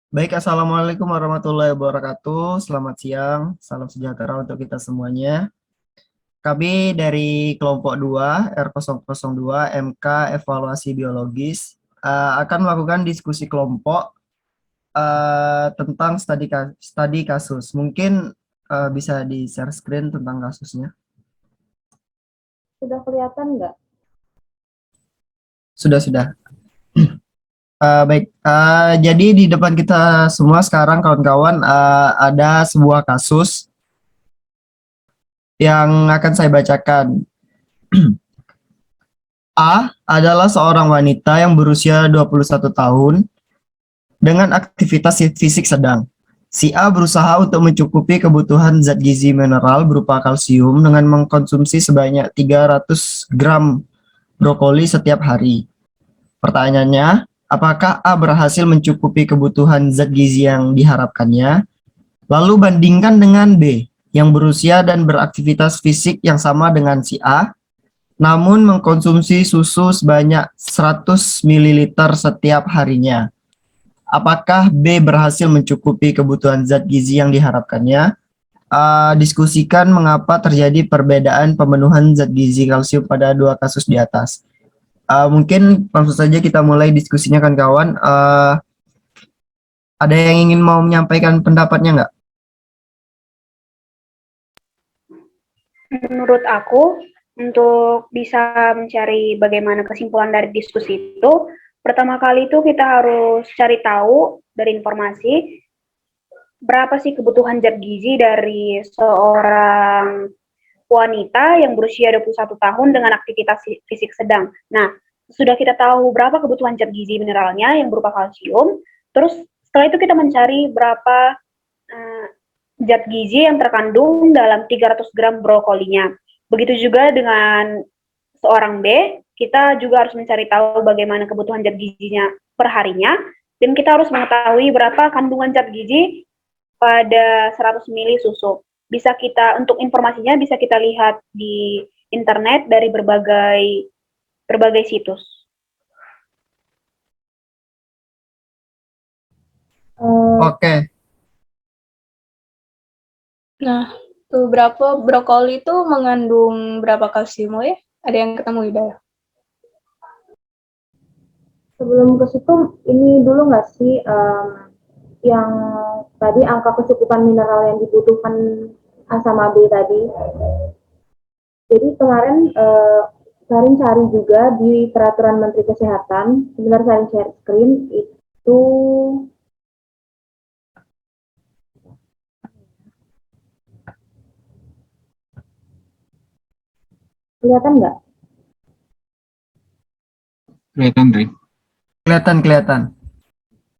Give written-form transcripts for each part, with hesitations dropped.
Baik, Assalamualaikum warahmatullahi wabarakatuh. Selamat siang, salam sejahtera untuk kita semuanya. Kami dari kelompok 2, R002, MK Evaluasi Biologis, akan melakukan diskusi kelompok tentang studi kasus. Mungkin bisa di-share screen tentang kasusnya. Sudah kelihatan nggak? Sudah. Baik, jadi di depan kita semua sekarang kawan-kawan ada sebuah kasus yang akan saya bacakan. A adalah seorang wanita yang berusia 21 tahun dengan aktivitas fisik sedang. Si A berusaha untuk mencukupi kebutuhan zat gizi mineral berupa kalsium dengan mengkonsumsi sebanyak 300 gram brokoli setiap hari. Pertanyaannya, apakah A berhasil mencukupi kebutuhan zat gizi yang diharapkannya? Lalu bandingkan dengan B yang berusia dan beraktivitas fisik yang sama dengan si A, namun mengkonsumsi susu sebanyak 100 ml setiap harinya. Apakah B berhasil mencukupi kebutuhan zat gizi yang diharapkannya? Diskusikan mengapa terjadi perbedaan pemenuhan zat gizi kalsium pada dua kasus di atas. Mungkin langsung saja kita mulai diskusinya kan kawan. Ada yang ingin mau menyampaikan pendapatnya nggak? Menurut aku, untuk bisa mencari bagaimana kesimpulan dari diskusi itu, pertama kali itu kita harus cari tahu dari informasi berapa sih kebutuhan zat gizi dari seorang wanita yang berusia 21 tahun dengan aktivitas fisik sedang. Nah, sudah kita tahu berapa kebutuhan zat gizi mineralnya yang berupa kalsium, terus setelah itu kita mencari berapa uh, zat gizi yang terkandung dalam 300 gram brokolinya. Begitu juga dengan seorang B, kita juga harus mencari tahu bagaimana kebutuhan zat gizinya per harinya, dan kita harus mengetahui berapa kandungan zat gizi pada 100 ml susu. Bisa kita, untuk informasinya bisa kita lihat di internet dari berbagai berbagai situs. Oke, Nah, tuh berapa brokoli itu mengandung berapa kalsium ya? Ada yang ketemu tidak? Sebelum ke situ, ini dulu nggak sih yang tadi angka kecukupan mineral yang dibutuhkan A sama B tadi. Jadi kemarin Sarin cari juga di peraturan Menteri Kesehatan, sebentar Sarin share screen itu kelihatan nggak? Kelihatan, Dri. kelihatan.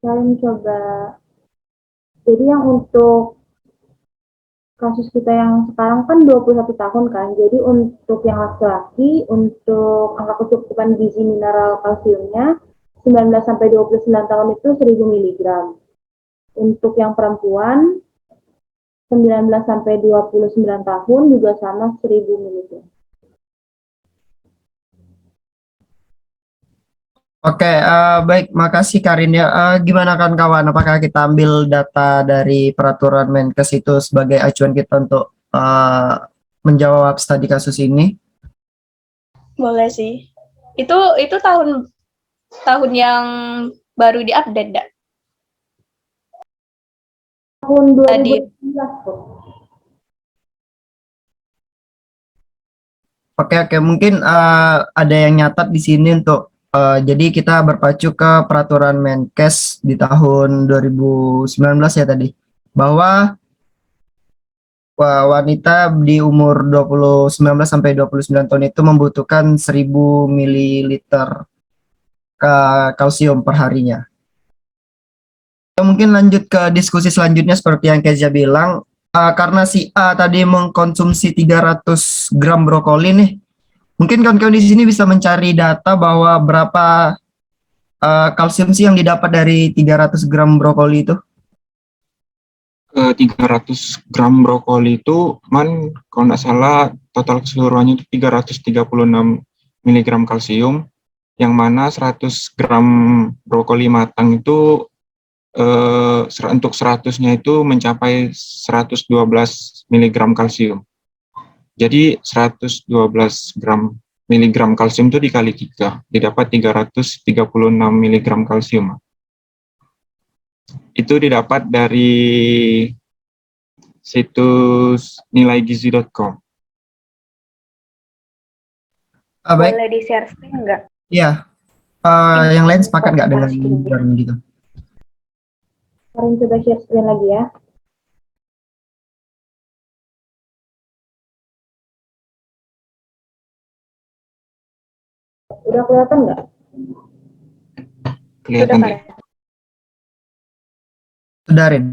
Sarin coba. Jadi yang untuk kasus kita yang sekarang kan 21 tahun kan, jadi untuk yang laki-laki, untuk angka kecukupan gizi mineral kalsiumnya 19 sampai 29 tahun itu 1000 mg. Untuk yang perempuan 19 sampai 29 tahun juga sama 1000 mg. Oke, baik, makasih Karin ya. Gimana kan kawan? Apakah kita ambil data dari peraturan Menkes itu sebagai acuan kita untuk menjawab studi kasus ini? Boleh sih. Itu tahun tahun yang baru diupdate, dak? Tahun Tadi 2019 tuh. Oke, mungkin ada yang nyatat di sini untuk jadi kita berpacu ke peraturan Menkes di tahun 2019 ya tadi, bahwa wanita di umur 19 sampai 29 tahun itu membutuhkan 1000 mililiter kalsium per harinya. Mungkin lanjut ke diskusi selanjutnya seperti yang Kezia bilang, karena si A tadi mengkonsumsi 300 gram brokoli nih, mungkin kawan-kawan di sini bisa mencari data bahwa berapa kalsium sih yang didapat dari 300 gram brokoli itu. 300 gram brokoli itu, kalau nggak salah, total keseluruhannya itu 336 miligram kalsium, yang mana 100 gram brokoli matang itu untuk 100-nya itu mencapai 112 miligram kalsium. Jadi 112 miligram kalsium itu dikali 3, didapat 336 miligram kalsium. Itu didapat dari situs nilaigizi.com. Baik, Boleh di-share screen nggak? ya. Yang lain sepakat nggak dengan gambaran gitu? Karin coba share screen lagi ya. Udah kelihatan nggak? Kelihatan Sudah, deh. Karen. Sudarin.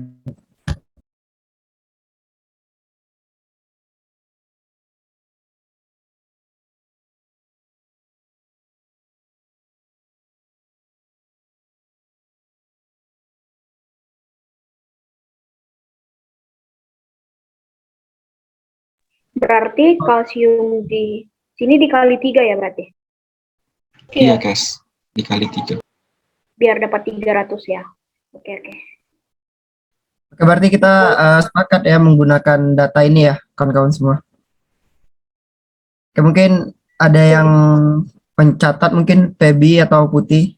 Berarti kalsium di sini dikali 3 ya berarti? Iya, guys. Dikali 3. Biar dapat 300 ya. Oke. Oke, berarti kita sepakat ya menggunakan data ini ya, kawan-kawan semua. Oke, mungkin ada yang pencatat, mungkin Feby atau Putih.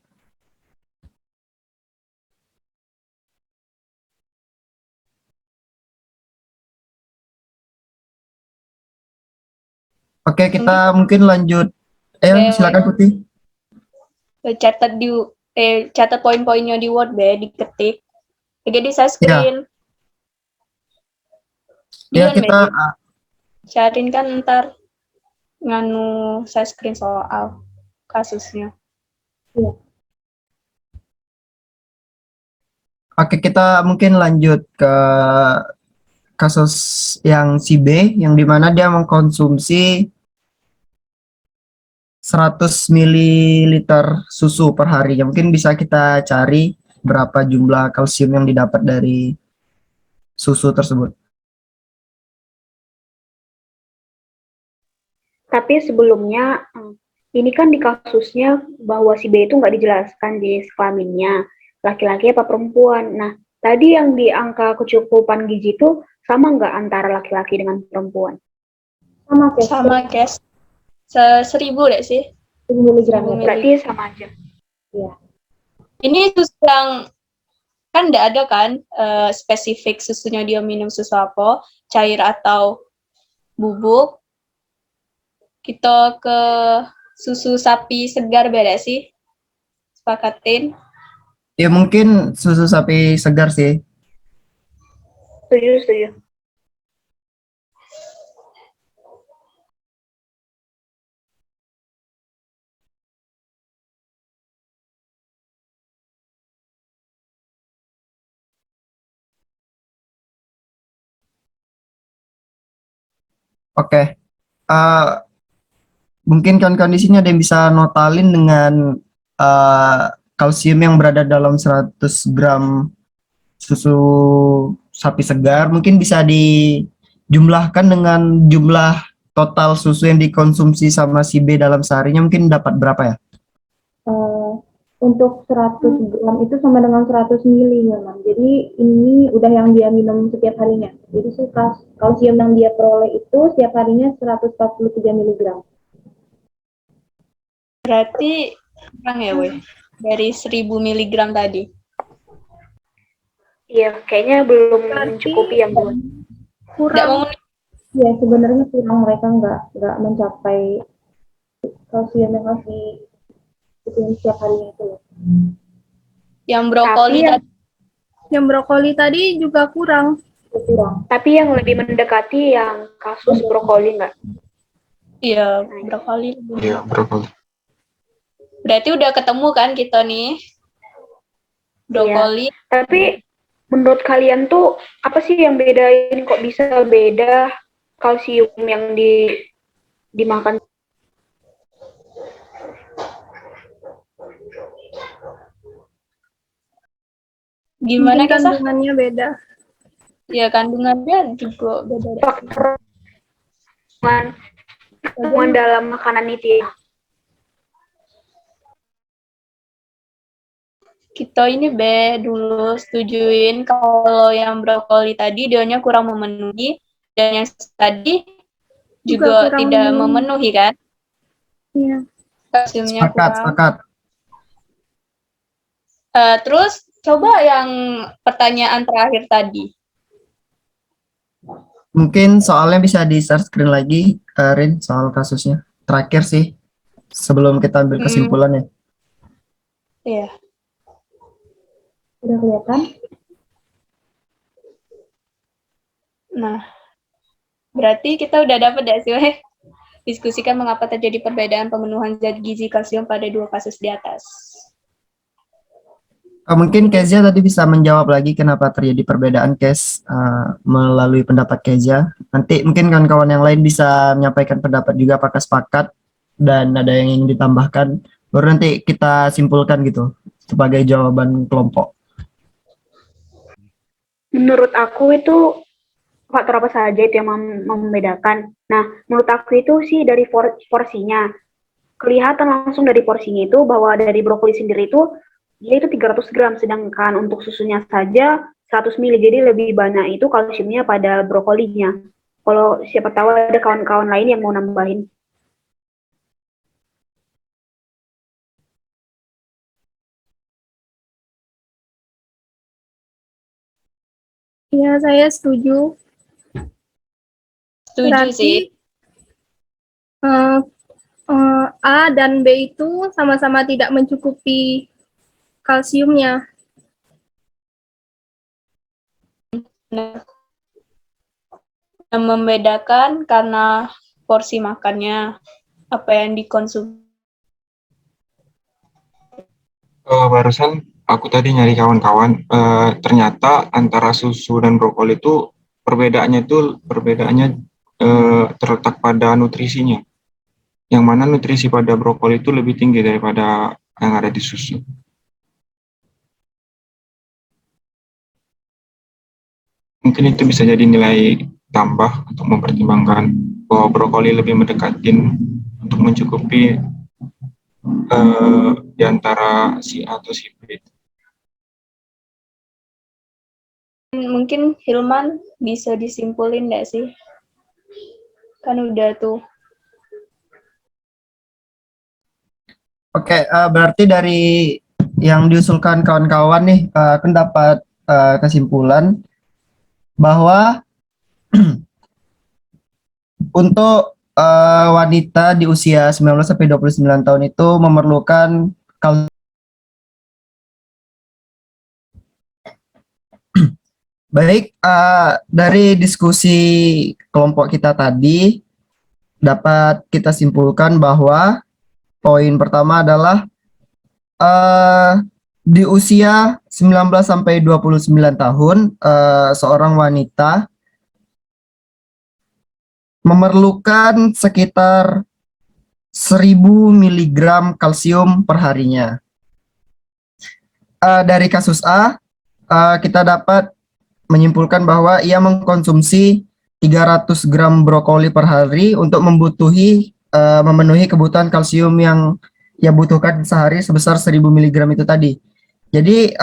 Oke, kita mungkin lanjut. Silakan Putih. Catat poin-poinnya di Word diketik. Jadi saya screen. Ya, kita Cariin kan ntar nganu saya screen soal kasusnya. Oke, kita mungkin lanjut ke kasus yang si B, yang dimana dia mengkonsumsi 100 ml susu per hari. Mungkin bisa kita cari berapa jumlah kalsium yang didapat dari susu tersebut. Tapi sebelumnya, ini kan di kasusnya bahwa si B itu nggak dijelaskan jenis kelaminnya, laki-laki apa perempuan. Nah, tadi yang di angka kecukupan gizi itu sama nggak antara laki-laki dengan perempuan? Sama, Kes. 1000 deh sih. 1000 miligram ya? Berarti sama aja. Iya. Ini susu yang kan nggak ada kan spesifik susunya dia minum susu apa, cair atau bubuk. Kita ke susu sapi segar beda sih. Sepakatin. Ya mungkin susu sapi segar sih. Setuju. Oke. Mungkin kan kondisinya ada yang bisa notalin dengan kalsium yang berada dalam 100 gram susu sapi segar. Mungkin bisa dijumlahkan dengan jumlah total susu yang dikonsumsi sama si B dalam seharinya, mungkin dapat berapa ya? Untuk 100 gram itu sama dengan 100 mili memang. Jadi ini udah yang dia minum setiap harinya. Jadi kalsium yang dia peroleh itu setiap harinya 143 miligram. Berarti kurang ya, weh. Dari 1000 miligram tadi. Iya, kayaknya belum mencukupi yang buat. Kurang. Ya, sebenarnya kurang, mereka nggak mencapai kalsium yang harus dibutuhin setiap harinya itu. Yang brokoli tadi juga kurang. Tapi yang lebih mendekati yang kasus brokoli nggak? Iya, brokoli. Iya, brokoli. Berarti udah ketemu kan kita nih? Brokoli. Iya. Tapi menurut kalian tuh apa sih yang bedain, kok bisa beda kalsium yang dimakan? Gimana kandungannya beda? Ya, kandungannya juga beda. Faktor kandungan dalam makanan itu ya. Kita ini dulu setujuin kalau yang brokoli tadi dionya kurang memenuhi dan yang tadi juga kurang tidak memenuhi kan? Iya. Kalsiumnya Sepakat, kurang. sepakat. Terus coba yang pertanyaan terakhir tadi. Mungkin soalnya bisa di-share screen lagi, Rin, soal kasusnya. Terakhir sih, sebelum kita ambil kesimpulannya. Iya. Udah kelihatan? Nah, berarti kita udah dapat ya sih, Weh? Diskusikan mengapa terjadi perbedaan pemenuhan zat gizi kalsium pada dua kasus di atas. Mungkin Kezia tadi bisa menjawab lagi kenapa terjadi perbedaan, Kez, melalui pendapat Kezia. Nanti mungkin kawan-kawan yang lain bisa menyampaikan pendapat juga apakah sepakat dan ada yang ingin ditambahkan. Baru nanti kita simpulkan gitu sebagai jawaban kelompok. Menurut aku itu faktor apa saja itu yang membedakan. Nah, menurut aku itu sih dari porsinya. Kelihatan langsung dari porsinya itu bahwa dari brokoli sendiri itu dia itu 300 gram, sedangkan untuk susunya saja 100 ml, jadi lebih banyak itu kalsiumnya pada brokolinya. Kalau siapa tahu ada kawan-kawan lain yang mau nambahin. Iya, saya setuju. Setuju Berarti sih. A dan B itu sama-sama tidak mencukupi kalsiumnya. Nah, yang membedakan karena porsi makannya, apa yang dikonsumsi. Barusan aku tadi nyari kawan-kawan, ternyata antara susu dan brokoli itu perbedaannya terletak pada nutrisinya. Yang mana nutrisi pada brokoli itu lebih tinggi daripada yang ada di susu. Mungkin itu bisa jadi nilai tambah untuk mempertimbangkan bahwa brokoli lebih mendekatin untuk mencukupi di antara si A atau si B. Mungkin Hilman bisa disimpulin nggak sih? Kan udah tuh. Oke, berarti dari yang diusulkan kawan-kawan nih, aku dapat kesimpulan bahwa untuk wanita di usia 19 sampai 29 tahun itu memerlukan baik, dari diskusi kelompok kita tadi dapat kita simpulkan bahwa poin pertama adalah di usia 19 sampai 29 tahun seorang wanita memerlukan sekitar 1000 mg kalsium per harinya. Dari kasus A, kita dapat menyimpulkan bahwa ia mengkonsumsi 300 gram brokoli per hari untuk memenuhi kebutuhan kalsium yang ia butuhkan sehari sebesar 1000 mg itu tadi. Jadi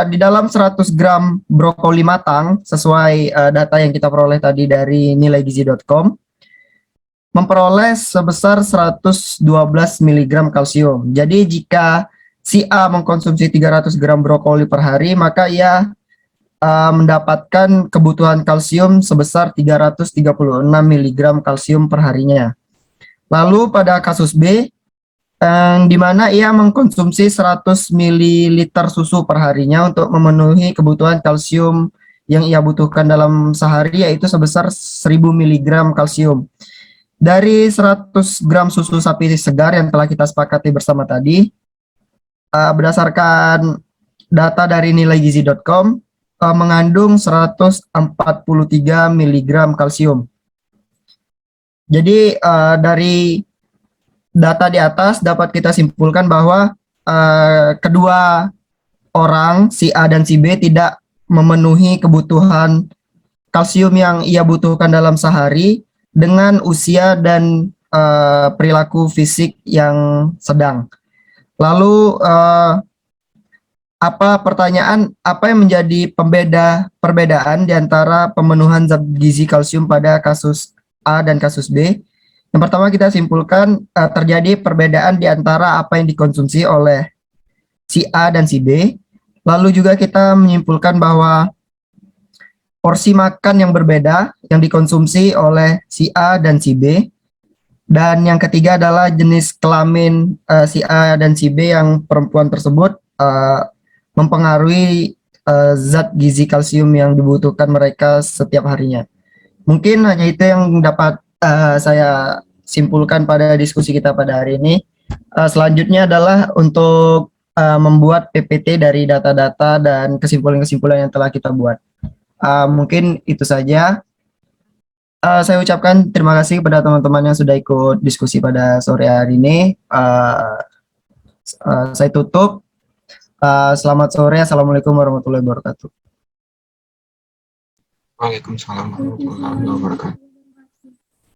di dalam 100 gram brokoli matang sesuai data yang kita peroleh tadi dari nilaigizi.com memperoleh sebesar 112 mg kalsium. Jadi jika si A mengkonsumsi 300 gram brokoli per hari, maka ia mendapatkan kebutuhan kalsium sebesar 336 mg kalsium per harinya. Lalu pada kasus B, di mana ia mengkonsumsi 100 ml susu per harinya untuk memenuhi kebutuhan kalsium yang ia butuhkan dalam sehari, yaitu sebesar 1000 mg kalsium. Dari 100 gram susu sapi segar yang telah kita sepakati bersama tadi, berdasarkan data dari nilaigizi.com, mengandung 143 mg kalsium. Jadi dari data di atas dapat kita simpulkan bahwa kedua orang, si A dan si B, tidak memenuhi kebutuhan kalsium yang ia butuhkan dalam sehari dengan usia dan perilaku fisik yang sedang. Lalu Apa yang menjadi perbedaan di antara pemenuhan zat gizi kalsium pada kasus A dan kasus B? Yang pertama kita simpulkan terjadi perbedaan di antara apa yang dikonsumsi oleh si A dan si B. Lalu juga kita menyimpulkan bahwa porsi makan yang berbeda yang dikonsumsi oleh si A dan si B. Dan yang ketiga adalah jenis kelamin si A dan si B yang perempuan tersebut mempengaruhi zat gizi kalsium yang dibutuhkan mereka setiap harinya. Mungkin hanya itu yang dapat saya simpulkan pada diskusi kita pada hari ini. Selanjutnya adalah untuk membuat PPT dari data-data dan kesimpulan-kesimpulan yang telah kita buat. Mungkin itu saja. Saya ucapkan terima kasih kepada teman-teman yang sudah ikut diskusi pada sore hari ini. Saya tutup. Selamat sore. Assalamualaikum warahmatullahi wabarakatuh. Waalaikumsalam warahmatullahi wabarakatuh.